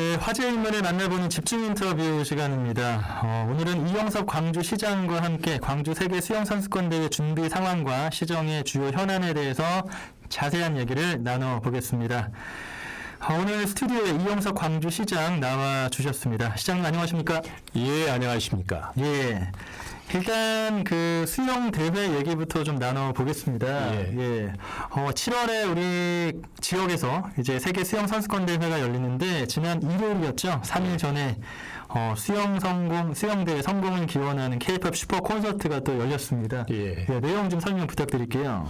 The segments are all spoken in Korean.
네, 화제 인물을 만나보는 집중 인터뷰 시간입니다. 오늘은 이영섭 광주시장과 함께 광주 세계 수영선수권대회 준비 상황과 시정의 주요 현안에 대해서 자세한 얘기를 나눠보겠습니다. 오늘 스튜디오에 이영섭 광주시장 나와 주셨습니다. 시장님 안녕하십니까? 예, 안녕하십니까? 예. 일단 그 수영 대회 얘기부터 좀 나눠보겠습니다. 예. 7월에 우리 지역에서 이제 세계 수영 선수권 대회가 열리는데 지난 일요일이었죠. 3일 전에 수영 대회 성공을 기원하는 K-팝 슈퍼 콘서트가 또 열렸습니다. 예. 예, 내용 좀 설명 부탁드릴게요.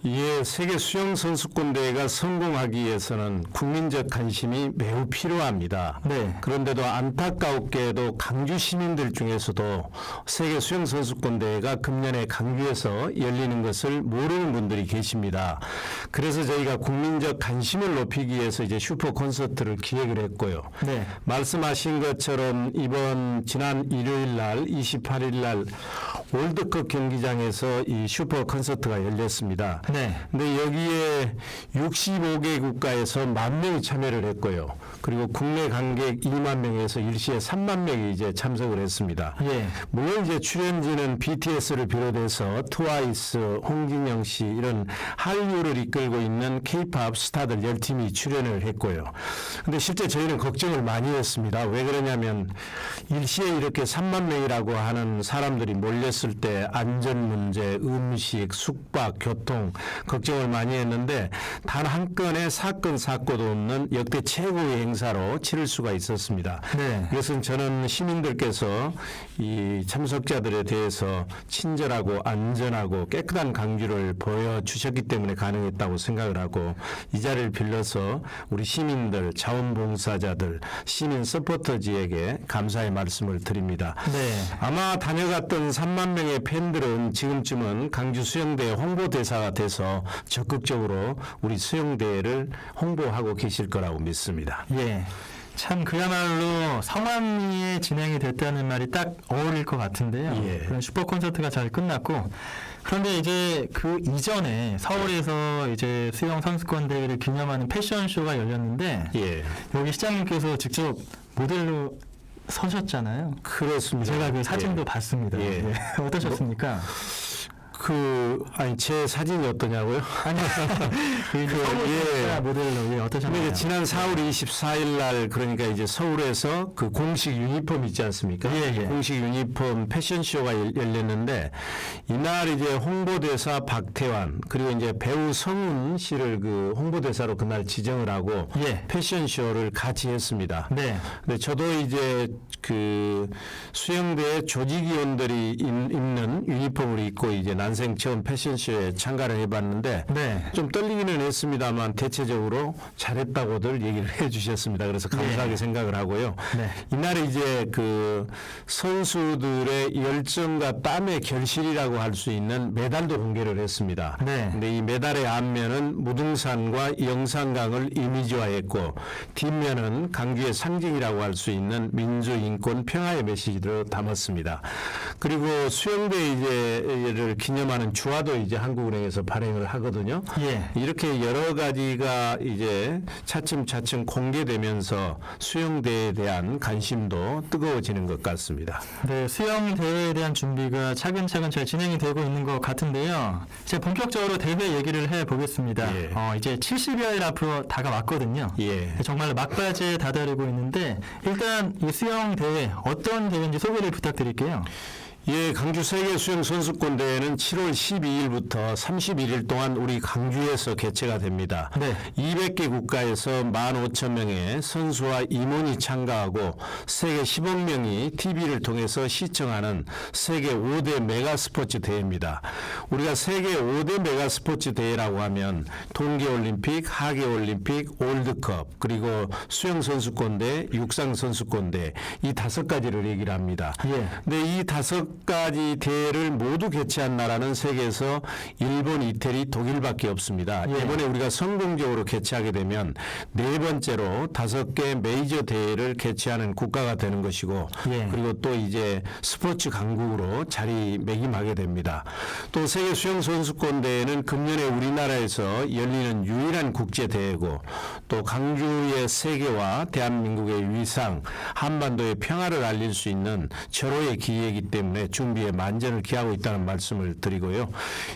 예, 세계 수영 선수권 대회가 성공하기 위해서는 국민적 관심이 매우 필요합니다. 네. 그런데도 안타깝게도 강주 시민들 중에서도 세계 수영 선수권 대회가 금년에 강주에서 열리는 것을 모르는 분들이 계십니다. 그래서 저희가 국민적 관심을 높이기 위해서 이제 슈퍼 콘서트를 기획을 했고요. 네. 말씀하신 것처럼 지난 일요일 날 28일 날 월드컵 경기장에서 이 슈퍼 콘서트가 열렸습니다. 네. 근데 여기에 65개 국가에서 10,000명이 참여를 했고요. 그리고 국내 관객 2만 명에서 일시에 3만 명이 이제 참석을 했습니다. 예. 물론 이제 출연진은 BTS를 비롯해서 트와이스, 홍진영 씨 이런 한류를 이끌고 있는 K-팝 스타들 10팀이 출연을 했고요. 근데 실제 저희는 걱정을 많이 했습니다. 왜 그러냐면 일시에 이렇게 3만 명이라고 하는 사람들이 몰렸을 때 안전 문제, 음식, 숙박, 교통 걱정을 많이 했는데 단 한 건의 사고도 없는 역대 최고의 행사로 치를 수가 있었습니다. 네. 그래서 저는 시민들께서 이 참석자들에 대해서 친절하고 안전하고 깨끗한 강주를 보여주셨기 때문에 가능했다고 생각을 하고 이 자리를 빌려서 우리 시민들, 자원봉사자들, 시민 서포터즈에게 감사의 말씀을 드립니다. 네. 아마 다녀갔던 3만 명의 팬들은 지금쯤은 강주 수영대회 홍보대사가 돼서 적극적으로 우리 수영대회를 홍보하고 계실 거라고 믿습니다. 예. 참 그야말로 성황리에 진행이 됐다는 말이 딱 어울릴 것 같은데요. 예. 그런 슈퍼 콘서트가 잘 끝났고 그런데 이제 그 이전에 서울에서 이제 수영 선수권 대회를 기념하는 패션쇼가 열렸는데 예. 여기 시장님께서 직접 모델로 서셨잖아요. 그렇습니다. 제가 그 사진도 예. 봤습니다. 예. 예. 어떠셨습니까? 제 사진이 어떠냐고요? 아니, 서울 모델로 어떠셨나요? 근데 지난 4월 24일 날 그러니까 이제 서울에서 그 공식 유니폼 있지 않습니까? 예. 공식 유니폼 패션쇼가 열렸는데 이날 이제 홍보대사 박태환 그리고 이제 배우 성훈 씨를 그 홍보대사로 그날 지정을 하고 예. 패션쇼를 같이 했습니다. 네. 근데 저도 이제 그 수영대 조직위원들이 입는 유니폼을 입고 이제 난생 처음 패션쇼에 참가를 해봤는데 네. 좀 떨리기는 했습니다만 대체적으로 잘했다고들 얘기를 해주셨습니다. 그래서 감사하게 네. 생각을 하고요. 네. 이날에 이제 그 선수들의 열정과 땀의 결실이라고 할 수 있는 메달도 공개를 했습니다. 네. 근데 이 메달의 앞면은 무등산과 영산강을 이미지화했고 뒷면은 강주의 상징이라고 할 수 있는 민주, 인권, 평화의 메시지를 담았습니다. 그리고 수영대 이제를 기념하는 주화도 이제 한국은행에서 발행을 하거든요. 예. 이렇게 여러 가지가 이제 차츰차츰 공개되면서 수영대에 대한 관심도 뜨거워지는 것 같습니다. 네, 수영 대회에 대한 준비가 차근차근 잘 진행이 되고 있는 것 같은데요. 이제 본격적으로 대회 얘기를 해보겠습니다. 예. 이제 70여일 앞으로 다가왔거든요. 예. 정말 막바지에 다다르고 있는데 일단 이 수영 대회 어떤 대회인지 소개를 부탁드릴게요. 예, 강주 세계 수영 선수권 대회는 7월 12일부터 31일 동안 우리 강주에서 개최가 됩니다. 네. 200개 국가에서 15,000명의 선수와 임원이 참가하고 세계 10억 명이 TV를 통해서 시청하는 세계 5대 메가 스포츠 대회입니다. 우리가 세계 5대 메가 스포츠 대회라고 하면 동계올림픽, 하계올림픽, 월드컵, 그리고 수영 선수권 대회, 육상 선수권 대회 이 5가지를 얘기를 합니다. 예. 근데 이 5 5가지 대회를 모두 개최한 나라는 세계에서 일본, 이태리, 독일밖에 없습니다. 예. 이번에 우리가 성공적으로 개최하게 되면 네 번째로 5개 메이저 대회를 개최하는 국가가 되는 것이고 예. 그리고 또 이제 스포츠 강국으로 자리매김하게 됩니다. 또 세계 수영 선수권 대회는 금년에 우리나라에서 열리는 유일한 국제 대회고 또 강주의 세계와 대한민국의 위상, 한반도의 평화를 알릴 수 있는 절호의 기회이기 때문에 준비에 만전을 기하고 있다는 말씀을 드리고요.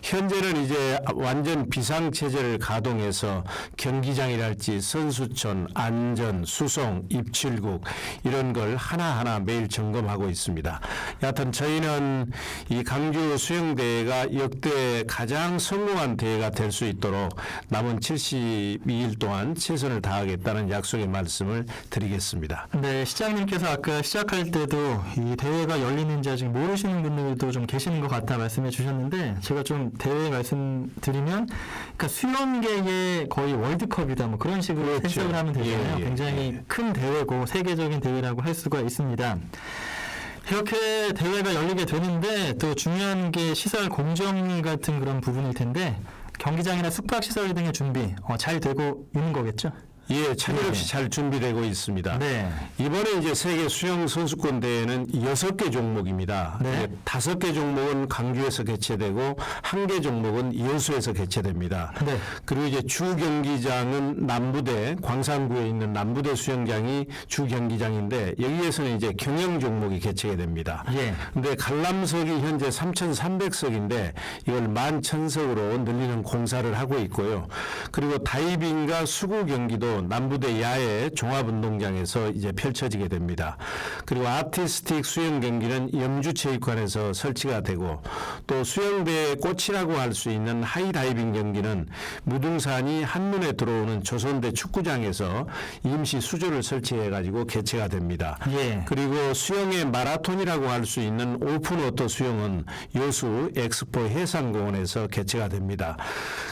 현재는 이제 완전 비상체제를 가동해서 경기장이랄지 선수촌, 안전, 수송, 입출국 이런 걸 하나하나 매일 점검하고 있습니다. 여하튼 저희는 이 강주 수영대회가 역대 가장 성공한 대회가 될 수 있도록 남은 72일 동안 최선을 다하겠다는 약속의 말씀을 드리겠습니다. 네, 시장님께서 아까 시작할 때도 이 대회가 열리는지 아직 모르시는 분들도 좀 계시는 것 같다 말씀해 주셨는데 제가 좀 대회 말씀드리면 그러니까 수영계의 거의 월드컵이다 뭐 그런 식으로 그렇죠. 해석을 하면 되잖아요. 예, 예, 굉장히 예. 큰 대회고 세계적인 대회라고 할 수가 있습니다. 이렇게 대회가 열리게 되는데 또 중요한 게 시설 공정 같은 그런 부분일 텐데 경기장이나 숙박시설 등의 준비 잘 되고 있는 거겠죠? 예, 차질없이 잘 준비되고 있습니다. 네. 이번에 이제 세계 수영 선수권 대회는 6개 종목입니다. 네. 5개 종목은 강주에서 개최되고 1개 종목은 여수에서 개최됩니다. 네. 그리고 이제 주 경기장은 남부대 광산구에 있는 남부대 수영장이 주 경기장인데 여기에서는 이제 경영 종목이 개최가 됩니다. 예. 근데 관람석이 현재 3,300석인데 이걸 11,000석으로 늘리는 공사를 하고 있고요. 그리고 다이빙과 수구 경기도 남부대 야외 종합운동장에서 이제 펼쳐지게 됩니다. 그리고 아티스틱 수영 경기는 염주체육관에서 설치가 되고 또 수영대의 꽃이라고 할 수 있는 하이다이빙 경기는 무등산이 한눈에 들어오는 조선대 축구장에서 임시 수조를 설치해가지고 개최가 됩니다. 예. 그리고 수영의 마라톤이라고 할 수 있는 오픈워터 수영은 여수 엑스포 해상공원에서 개최가 됩니다.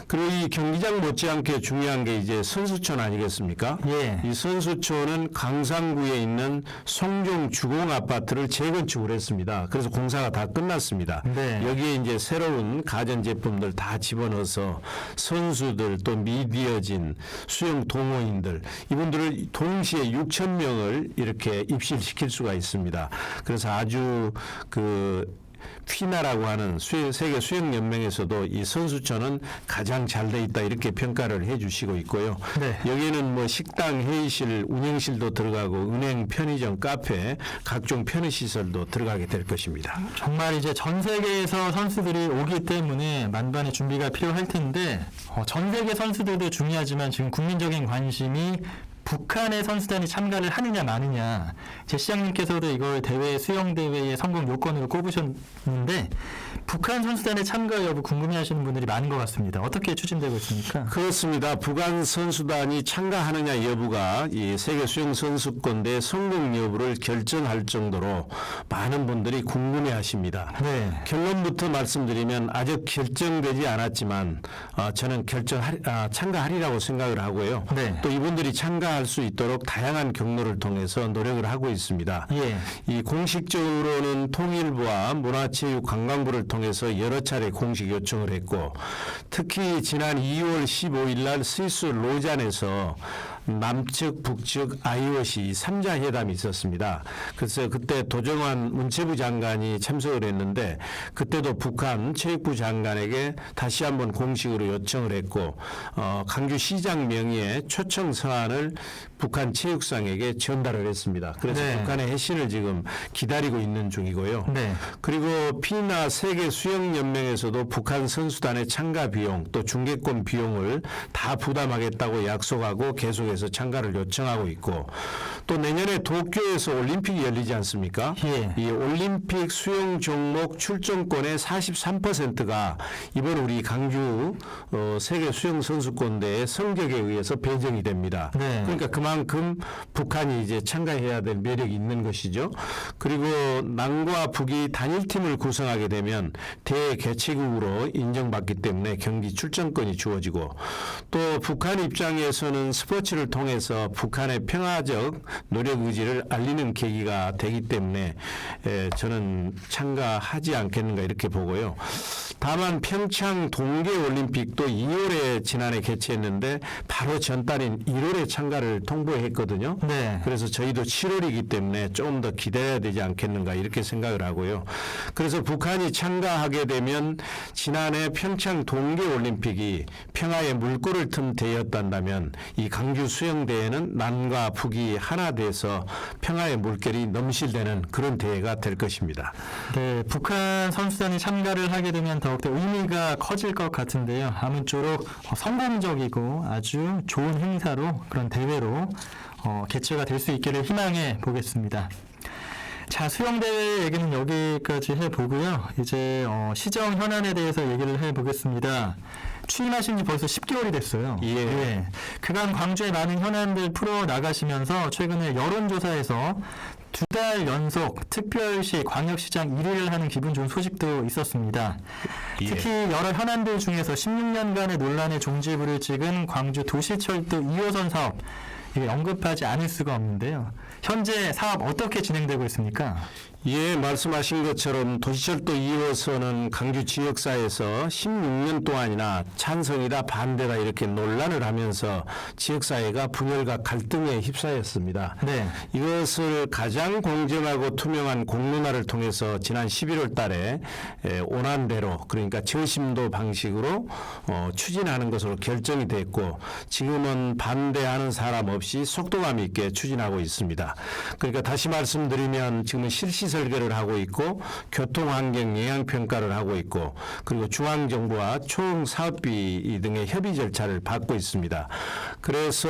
그리고 이 경기장 못지않게 중요한 게 이제 선수촌 아니겠습니까? 예. 이 선수촌은 강산구에 있는 송정 주공 아파트를 재건축을 했습니다. 그래서 공사가 다 끝났습니다. 네. 여기에 이제 새로운 가전 제품들 다 집어넣어서 선수들 또 미디어진 수영 동호인들 이분들을 동시에 6천 명을 이렇게 입실시킬 수가 있습니다. 그래서 아주 피나라고 하는 세계 수영연맹에서도 이 선수촌은 가장 잘 돼 있다 이렇게 평가를 해 주시고 있고요. 네. 여기는 뭐 식당, 회의실, 운영실도 들어가고 은행, 편의점, 카페, 각종 편의시설도 들어가게 될 것입니다. 정말 이제 전 세계에서 선수들이 오기 때문에 만반의 준비가 필요할 텐데 전 세계 선수들도 중요하지만 지금 국민적인 관심이 북한의 선수단이 참가를 하느냐 마느냐. 제 시장님께서도 이걸 수영대회의 성공 요건으로 꼽으셨는데 북한 선수단의 참가 여부 궁금해하시는 분들이 많은 것 같습니다. 어떻게 추진되고 있습니까? 그렇습니다. 북한 선수단이 참가하느냐 여부가 이 세계 수영 선수권대 성공 여부를 결정할 정도로 많은 분들이 궁금해하십니다. 네. 결론부터 말씀드리면 아직 결정되지 않았지만 저는 참가하리라고 생각을 하고요. 네. 또 이분들이 참가할 수 있도록 다양한 경로를 통해서 노력을 하고 있습니다. 예. 이 공식적으로는 통일부와 문화체육관광부를 통해서 여러 차례 공식 요청을 했고 특히 지난 2월 15일 날 스위스 로잔에서 남측, 북측, IOC 3자 회담이 있었습니다. 그래서 그때 도정환 문체부 장관이 참석을 했는데 그때도 북한 체육부 장관에게 다시 한번 공식으로 요청을 했고 강주시장 명의의 초청 서한을 북한 체육상에게 전달을 했습니다. 그래서 네. 북한의 해신을 지금 기다리고 있는 중이고요. 네. 그리고 피나 세계 수영연맹에서도 북한 선수단의 참가 비용 또 중계권 비용을 다 부담하겠다고 약속하고 계속해서 참가를 요청하고 있고 또 내년에 도쿄에서 올림픽이 열리지 않습니까? 예. 이 올림픽 수영 종목 출전권의 43%가 이번 우리 강주 세계 수영 선수권대회 성적에 의해서 배정이 됩니다. 네. 그러니까 그만큼 북한이 이제 참가해야 될 매력이 있는 것이죠. 그리고 남과 북이 단일팀을 구성하게 되면 대개최국으로 인정받기 때문에 경기 출전권이 주어지고 또 북한 입장에서는 스포츠를 통해서 북한의 평화적 노력 의지를 알리는 계기가 되기 때문에 저는 참가하지 않겠는가 이렇게 보고요. 다만 평창 동계올림픽도 2월에 지난해 개최했는데 바로 전달인 1월에 참가를 통보했거든요. 네. 그래서 저희도 7월이기 때문에 조금 더 기다려야 되지 않겠는가 이렇게 생각을 하고요. 그래서 북한이 참가하게 되면 지난해 평창 동계올림픽이 평화의 물꼬를 튼 대회였단다면 이 강주 수영대회는 남과 북이 하나 돼서 평화의 물결이 넘실대는 그런 대회가 될 것입니다. 네, 북한 선수단이 참가를 하게 되면 더욱더 의미가 커질 것 같은데요. 아무쪼록 성공적이고 아주 좋은 행사로 그런 대회로 개최가 될 수 있기를 희망해 보겠습니다. 자, 수영대회 얘기는 여기까지 해보고요. 이제 시정 현안에 대해서 얘기를 해보겠습니다. 취임하신 지 벌써 10개월이 됐어요. 예. 그간 광주의 많은 현안들 풀어나가시면서 최근에 여론조사에서 2달 연속 특별시 광역시장 1위를 하는 기분 좋은 소식도 있었습니다. 예. 특히 여러 현안들 중에서 16년간의 논란의 종지부를 찍은 광주 도시철도 2호선 사업, 이게 언급하지 않을 수가 없는데요. 현재 사업 어떻게 진행되고 있습니까? 예, 말씀하신 것처럼 도시철도 2호선은 강주 지역사회에서 16년 동안이나 찬성이다 반대다 이렇게 논란을 하면서 지역사회가 분열과 갈등에 휩싸였습니다. 네. 이것을 가장 공정하고 투명한 공론화를 통해서 지난 11월 달에 온안대로 그러니까 저심도 방식으로 추진하는 것으로 결정이 됐고 지금은 반대하는 사람 없이 속도감 있게 추진하고 있습니다. 그러니까 다시 말씀드리면 지금은 실시 설계를 하고 있고 교통환경 영향평가를 하고 있고 그리고 중앙정부와 총사업비 등의 협의 절차를 받고 있습니다. 그래서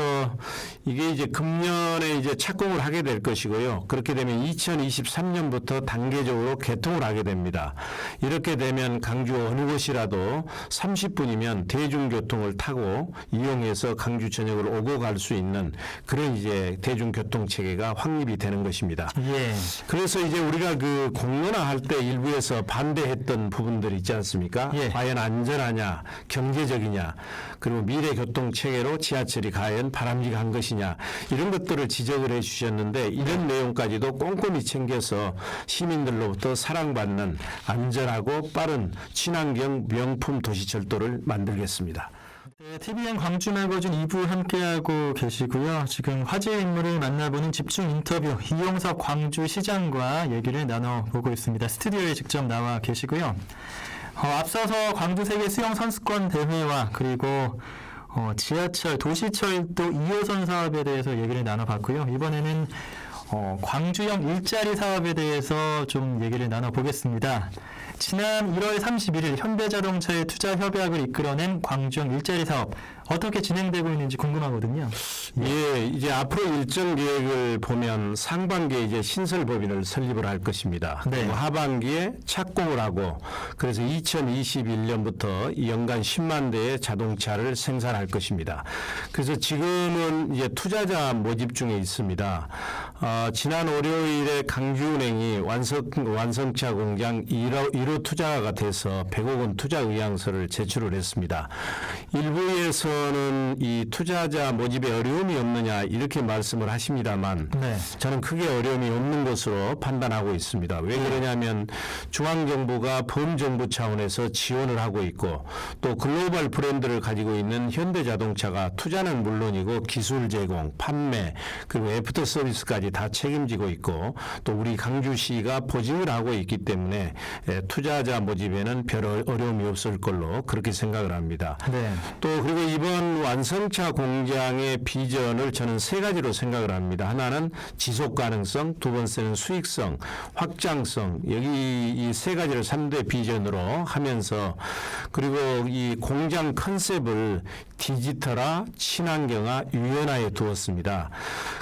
이게 이제 금년에 이제 착공을 하게 될 것이고요. 그렇게 되면 2023년부터 단계적으로 개통을 하게 됩니다. 이렇게 되면 강주 어느 곳이라도 30분이면 대중교통을 타고 이용해서 강주 전역을 오고 갈 수 있는 그런 이제 대중교통 체계가 확립이 되는 것입니다. 예. 그래서 이제 우리가 그 공론화할 때 일부에서 반대했던 부분들이 있지 않습니까? 예. 과연 안전하냐, 경제적이냐, 그리고 미래 교통 체계로 지하철이 과연 바람직한 것이냐 이런 것들을 지적을 해주셨는데 이런 내용까지도 꼼꼼히 챙겨서 시민들로부터 사랑받는 안전하고 빠른 친환경 명품 도시철도를 만들겠습니다. 네, TVN 광주 매거진 2부 함께하고 계시고요. 지금 화제 인물을 만나보는 집중 인터뷰 이용석 광주시장과 얘기를 나눠보고 있습니다. 스튜디오에 직접 나와 계시고요. 앞서서 광주 세계 수영 선수권 대회와 그리고 지하철 도시철도 2호선 사업에 대해서 얘기를 나눠봤고요. 이번에는 광주형 일자리 사업에 대해서 좀 얘기를 나눠보겠습니다. 지난 1월 31일 현대자동차의 투자 협약을 이끌어낸 광주형 일자리 사업 어떻게 진행되고 있는지 궁금하거든요. 예, 이제 앞으로 일정 계획을 보면 상반기에 이제 신설법인을 설립을 할 것입니다. 네. 그리고 하반기에 착공을 하고 그래서 2021년부터 연간 10만 대의 자동차를 생산할 것입니다. 그래서 지금은 이제 투자자 모집 중에 있습니다. 지난 월요일에 강주은행이 완성차 공장 1호 투자가 돼서 100억 원 투자 의향서를 제출을 했습니다. 일부에서는 이 투자자 모집에 어려움이 없느냐 이렇게 말씀을 하십니다만 네. 저는 크게 어려움이 없는 것으로 판단하고 있습니다. 왜 그러냐면 중앙정부가 범정부 차원에서 지원을 하고 있고 또 글로벌 브랜드를 가지고 있는 현대자동차가 투자는 물론이고 기술 제공, 판매 그리고 애프터 서비스까지 다 책임지고 있고 또 우리 강주시가 보증을 하고 있기 때문에 투자자 모집에는 별 어려움이 없을 걸로 그렇게 생각을 합니다. 네. 또 그리고 이번 완성차 공장의 비전을 저는 세 가지로 생각을 합니다. 하나는 지속 가능성, 두 번째는 수익성, 확장성 여기 이 세 가지를 3대 비전으로 하면서 그리고 이 공장 컨셉을 디지털화, 친환경화, 유연화에 두었습니다.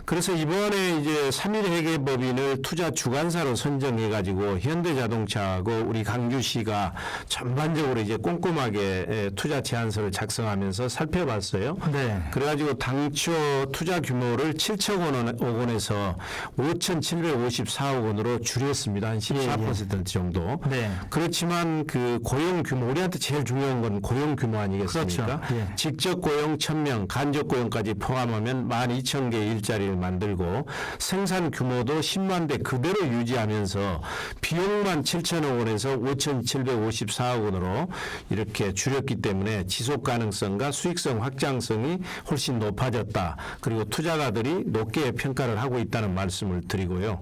그래서 이번에 이제 3일 회계법인을 투자 주관사로 선정해가지고 현대자동차하고 우리 강주시가 전반적으로 이제 꼼꼼하게 투자 제안서를 작성하면서 살펴봤어요. 네. 그래가지고 당초 투자 규모를 7천 억 원에서 5,754억 원으로 줄였습니다. 한 14% 정도. 네. 그렇지만 그 고용 규모, 우리한테 제일 중요한 건 고용 규모 아니겠습니까? 그렇죠. 예. 직접 고용 1,000명, 간접 고용까지 포함하면 12,000개 일자리를 만들고 생산 규모도 10만 대 그대로 유지하면서 비용만 7천억 원에서 5,754억 원으로 이렇게 줄였기 때문에 지속 가능성과 수익성 확장성이 훨씬 높아졌다. 그리고 투자가들이 높게 평가를 하고 있다는 말씀을 드리고요.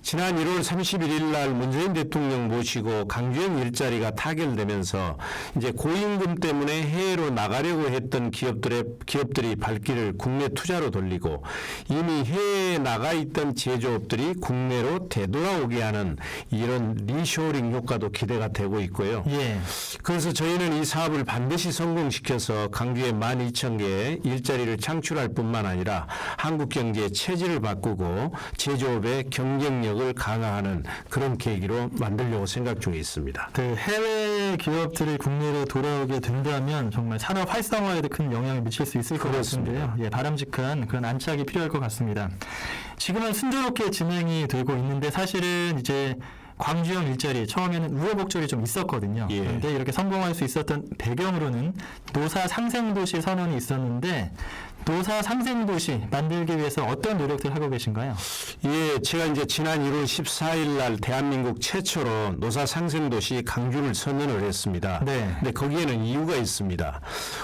지난 1월 31일 날 문재인 대통령 모시고 강주행 일자리가 타결되면서 이제 고임금 때문에 해외로 나가려고 했던 기업들이 발길을 국내 투자로 돌리고 이미 해외에 나가 있던 제조업들이 국내로 되돌아오게 하는 이런 리쇼링 효과도 기대가 되고 있고요. 예. 그래서 저희는 이 사업을 반드시 성공시켜서 강주에 12,000개의 일자리를 창출할 뿐만 아니라 한국 경제의 체질을 바꾸고 제조업의 경쟁력을 강화하는 그런 계기로 만들려고 생각 중에 있습니다. 그 해외 기업들이 국내로 돌아오게 된다면 정말 산업 활성화에도 큰 영향을 미칠 수 있을 것 그렇습니다. 같은데요. 예, 바람직한 그런 안착이 필요할 것 같습니다. 지금은 순조롭게 진행이 되고 있는데 사실은 이제 광주형 일자리 처음에는 우여곡절이 좀 있었거든요. 예. 그런데 이렇게 성공할 수 있었던 배경으로는 노사 상생도시 선언이 있었는데 노사 상생도시 만들기 위해서 어떤 노력들 하고 계신가요? 예, 제가 이제 지난 1월 14일 날 대한민국 최초로 노사 상생도시 강주를 선언을 했습니다. 네. 근데 거기에는 이유가 있습니다.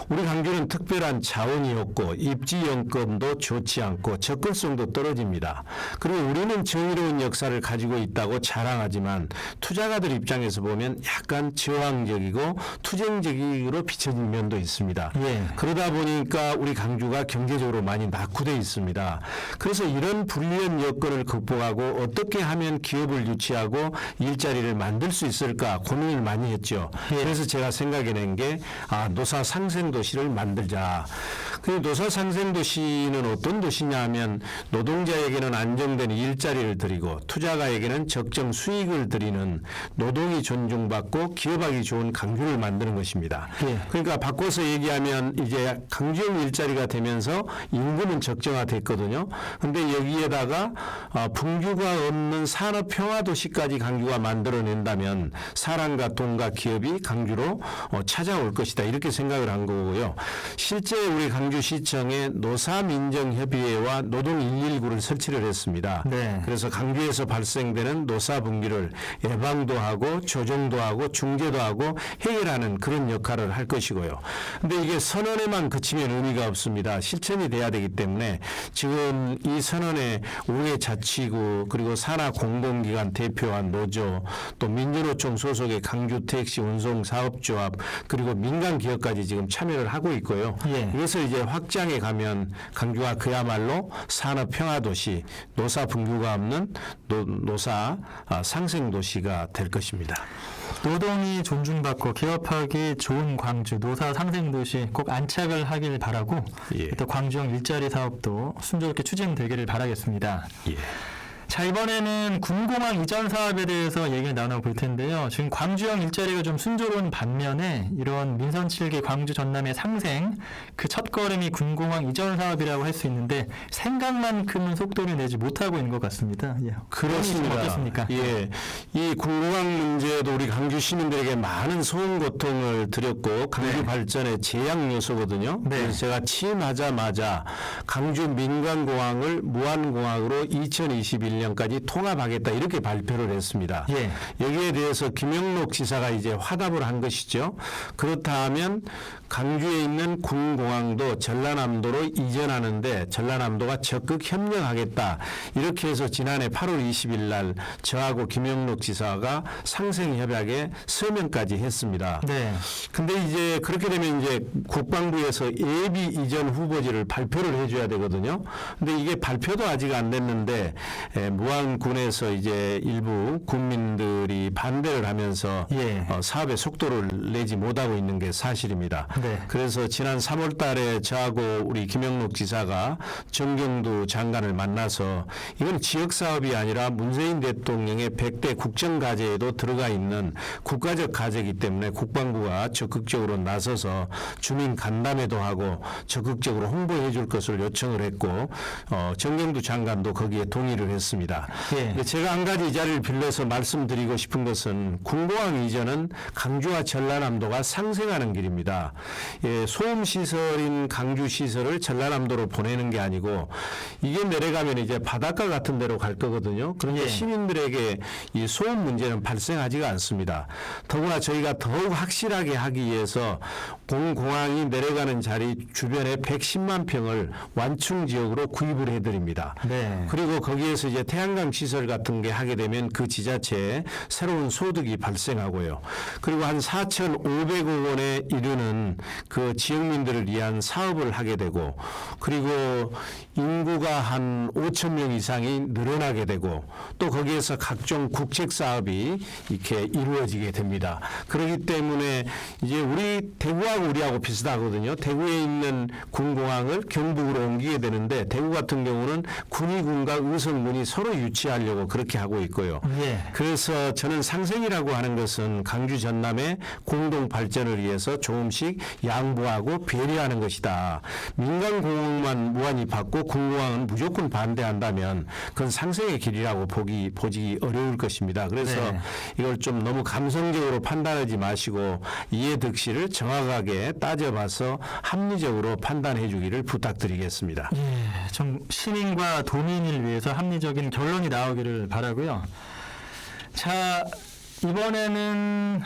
우리 강주는 특별한 자원이 없고 입지 여건도 좋지 않고 접근성도 떨어집니다. 그리고 우리는 정의로운 역사를 가지고 있다고 자랑하지만 투자가들 입장에서 보면 약간 저항적이고 투쟁적으로 비춰진 면도 있습니다. 예. 그러다 보니까 우리 강주가 경제적으로 많이 낙후되어 있습니다. 그래서 이런 불리한 여건을 극복하고 어떻게 하면 기업을 유치하고 일자리를 만들 수 있을까 고민을 많이 했죠. 예. 그래서 제가 생각해낸 게 노사 상생도시를 만들자. 그 노사 상생도시는 어떤 도시냐 하면 노동자에게는 안정된 일자리를 드리고 투자가에게는 적정 수익을 드리는 노동이 존중받고 기업하기 좋은 강주를 만드는 것입니다. 예. 그러니까 바꿔서 얘기하면 이제 강주형 일자리가 되면서 임금은 적정화됐거든요. 근데 여기에다가 분규가 없는 산업 평화 도시까지 강주가 만들어낸다면 사람과 돈과 기업이 강주로 찾아올 것이다. 이렇게 생각을 한 거고요. 실제 우리 강주시청에 노사민정협의회와 노동119를 설치를 했습니다. 네. 그래서 강주에서 발생되는 노사 분기를 예방도 하고 조정도 하고 중재도 하고 해결하는 그런 역할을 할 것이고요. 근데 이게 선언에만 그치면 의미가 없습니다. 실천이 돼야 되기 때문에 지금 이 선언에 우회 자치구 그리고 산하 공공기관 대표한 노조 또 민주노총 소속의 강주택시 운송사업조합 그리고 민간 기업까지 지금 참여를 하고 있고요. 예. 이것을 이제 확장해 가면 강주가 그야말로 산업 평화도시 노사 분규가 없는 노사 상생도시가 될 것입니다. 노동이 존중받고 기업하기 좋은 광주 노사 상생도시 꼭 안착을 하길 바라고 예. 또 광주형 일자리 사업도 순조롭게 추진되기를 바라겠습니다. 예. 자, 이번에는 군공항 이전 사업에 대해서 얘기를 나눠볼 텐데요. 지금 광주형 일자리가 좀 순조로운 반면에 이런 민선 7기 광주 전남의 상생 그 첫걸음이 군공항 이전 사업이라고 할 수 있는데 생각만큼은 속도를 내지 못하고 있는 것 같습니다. 예. 그렇습니다. 어떻습니까? 예, 이 군공항 문제도 우리 강주 시민들에게 많은 소음 고통을 드렸고 강주 네. 발전의 제약 요소거든요. 네. 그래서 제가 취임하자마자 강주 민간공항을 무한공항으로 2021년까지 통합하겠다 이렇게 발표를 했습니다. 예. 여기에 대해서 김영록 지사가 이제 화답을 한 것이죠. 그렇다면 강주에 있는 군공항도 전라남도로 이전하는데 전라남도가 적극 협력하겠다. 이렇게 해서 지난해 8월 20일 날 저하고 김영록 지사가 상생협약에 서명까지 했습니다. 네. 근데 이제 그렇게 되면 이제 국방부에서 예비 이전 후보지를 발표를 해줘야 되거든요. 근데 이게 발표도 아직 안 됐는데 때문에 무안군에서 이제 일부 군민들이 반대를 하면서 예. 사업의 속도를 내지 못하고 있는 게 사실입니다. 네. 그래서 지난 3월 달에 저하고 우리 김영록 지사가 정경두 장관을 만나서 이건 지역 사업이 아니라 문재인 대통령의 100대 국정과제에도 들어가 있는 국가적 과제이기 때문에 국방부가 적극적으로 나서서 주민 간담회도 하고 적극적으로 홍보해 줄 것을 요청을 했고 정경두 장관도 거기에 동의를 했습니다. 예. 근데 제가 한 가지 이 자리를 빌려서 말씀드리고 싶은 것은 군공항 이전은 강주와 전라남도가 상생하는 길입니다. 예, 소음시설인 강주시설을 전라남도로 보내는 게 아니고 이게 내려가면 이제 바닷가 같은 데로 갈 거거든요. 그런데 예. 시민들에게 이 소음 문제는 발생하지가 않습니다. 더구나 저희가 더욱 확실하게 하기 위해서 공항이 내려가는 자리 주변에 110만 평을 완충 지역으로 구입을 해드립니다. 네. 그리고 거기에서 이제 태양광 시설 같은 게 하게 되면 그 지자체에 새로운 소득이 발생하고요. 그리고 한 4,500억 원에 이르는 그 지역민들을 위한 사업을 하게 되고 그리고 인구가 한 5천 명 이상이 늘어나게 되고 또 거기에서 각종 국책 사업이 이렇게 이루어지게 됩니다. 그렇기 때문에 이제 우리 대구하고 우리하고 비슷하거든요. 대구에 있는 군공항을 경북으로 옮기게 되는데 대구 같은 경우는 군위군과 의성군이 서로 유치하려고 그렇게 하고 있고요. 예. 그래서 저는 상생이라고 하는 것은 강주 전남의 공동 발전을 위해서 조금씩 양보하고 배려하는 것이다. 민간 공항만 무한히 받고 군공항은 무조건 반대한다면 그건 상생의 길이라고 보기 어려울 것입니다. 그래서 네. 이걸 좀 너무 감성적으로 판단하지 마시고 이해득실을 정확하게 따져봐서 합리적으로 판단해 주기를 부탁드리겠습니다. 예, 좀 시민과 도민을 위해서 합리적인 결론이 나오기를 바라고요. 자, 이번에는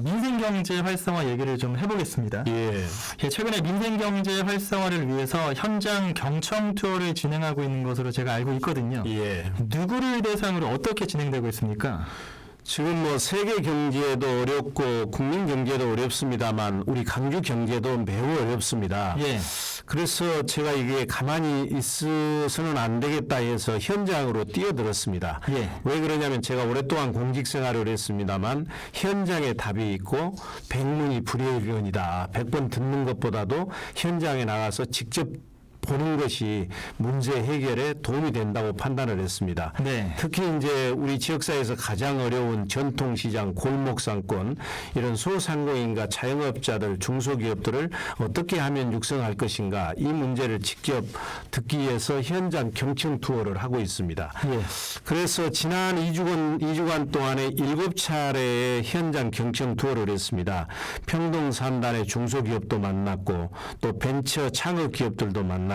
민생경제 활성화 얘기를 좀 해보겠습니다. 예. 예, 최근에 민생경제 활성화를 위해서 현장 경청 투어를 진행하고 있는 것으로 제가 알고 있거든요. 예. 누구를 대상으로 어떻게 진행되고 있습니까? 지금 뭐 세계 경제도 어렵고 국민 경제도 어렵습니다만 우리 강주 경제도 매우 어렵습니다. 예. 그래서 제가 이게 가만히 있어서는 안 되겠다 해서 현장으로 뛰어들었습니다. 예. 왜 그러냐면 제가 오랫동안 공직 생활을 했습니다만 현장에 답이 있고 백문이 불여일견이다. 100번 듣는 것보다도 현장에 나가서 직접 보는 것이 문제 해결에 도움이 된다고 판단을 했습니다. 네. 특히 이제 우리 지역사회에서 가장 어려운 전통시장, 골목상권 이런 소상공인과 자영업자들, 중소기업들을 어떻게 하면 육성할 것인가 이 문제를 직접 듣기 위해서 현장 경청 투어를 하고 있습니다. 예. 그래서 지난 2주간 동안에 7차례의 현장 경청 투어를 했습니다. 평동 3단의 중소기업도 만났고 또 벤처 창업 기업들도 만났고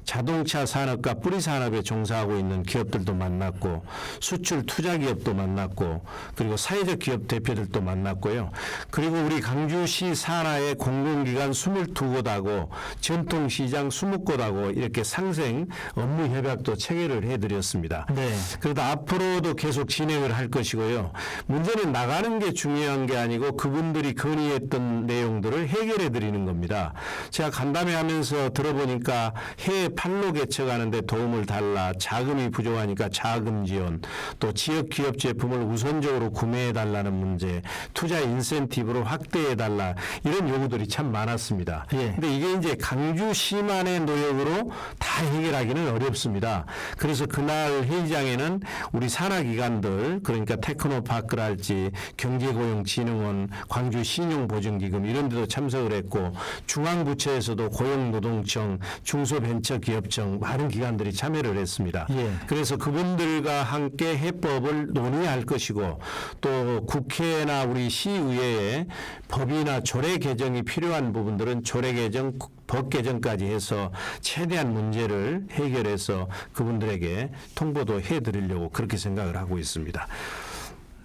자동차 산업과 뿌리 산업에 종사하고 있는 기업들도 만났고 수출 투자 기업도 만났고 그리고 사회적 기업 대표들도 만났고요. 그리고 우리 강주시 산하의 공공기관 22곳하고 전통시장 20곳하고 이렇게 상생 업무 협약도 체결을 해드렸습니다. 네. 그러다 앞으로도 계속 진행을 할 것이고요. 문제는 나가는 게 중요한 게 아니고 그분들이 건의했던 내용들을 해결해 드리는 겁니다. 제가 간담회 하면서 들어보니까 해외 판로 개척하는 데 도움을 달라, 자금이 부족하니까 자금 지원, 또 지역 기업 제품을 우선적으로 구매해 달라는 문제, 투자 인센티브를 확대해 달라 이런 요구들이 참 많았습니다. 예. 근데 이게 이제 강주시만의 노력으로 다 해결하기는 어렵습니다. 그래서 그날 회의장에는 우리 산하기관들 그러니까 테크노파크랄지 경제고용진흥원, 광주신용보증기금 이런 데도 참석을 했고 중앙부처에서도 고용노동청, 중소벤처기업청 많은 기관들이 참여를 했습니다. 예. 그래서 그분들과 함께 해법을 논의할 것이고 또 국회나 우리 시의회에 법이나 조례 개정이 필요한 부분들은 조례 개정, 법 개정까지 해서 최대한 문제를 해결해서 그분들에게 통보도 해드리려고 그렇게 생각을 하고 있습니다.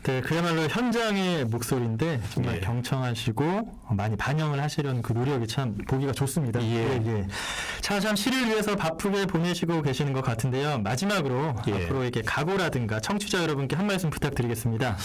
네, 그야말로 현장의 목소리인데 정말 예. 경청하시고 많이 반영을 하시려는 그 노력이 참 보기가 좋습니다. 예. 자, 참 시를 위해서 바쁘게 보내시고 계시는 것 같은데요. 마지막으로 예. 앞으로 이렇게 각오라든가 청취자 여러분께 한 말씀 부탁드리겠습니다.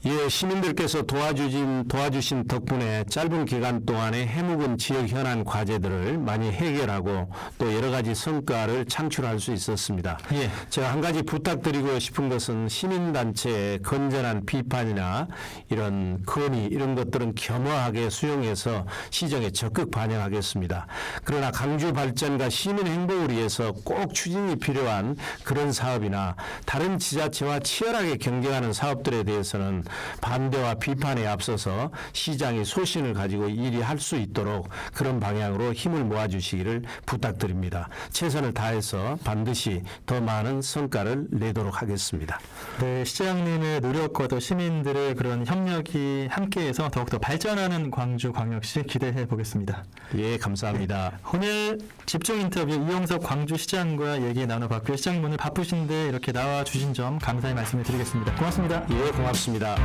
예, 시민들께서 도와주신 덕분에 짧은 기간 동안에 해묵은 지역 현안 과제들을 많이 해결하고 또 여러 가지 성과를 창출할 수 있었습니다. 예. 제가 한 가지 부탁드리고 싶은 것은 시민단체의 건전한 비판이나 이런 건의 이런 것들은 겸허하게 수용해서 시정에 적극 반영하겠습니다. 그러나 강주 발전과 시민 행복을 위해서 꼭 추진이 필요한 그런 사업이나 다른 지자체와 치열하게 경쟁하는 사업들에 대해서는 반대와 비판에 앞서서 시장이 소신을 가지고 일이 할 수 있도록 그런 방향으로 힘을 모아주시기를 부탁드립니다. 최선을 다해서 반드시 더 많은 성과를 내도록 하겠습니다. 네, 시장님의 노력과 또 시민들의 그런 협력이 함께해서 더욱더 발전하는 광주광역시 기대해 보겠습니다. 예, 감사합니다. 오늘 집중 인터뷰 이영석 광주시장과 얘기 나눠봤고요. 시장님 오늘 바쁘신데 이렇게 나와주신 점 감사의 말씀을 드리겠습니다. 고맙습니다. 예, 고맙습니다.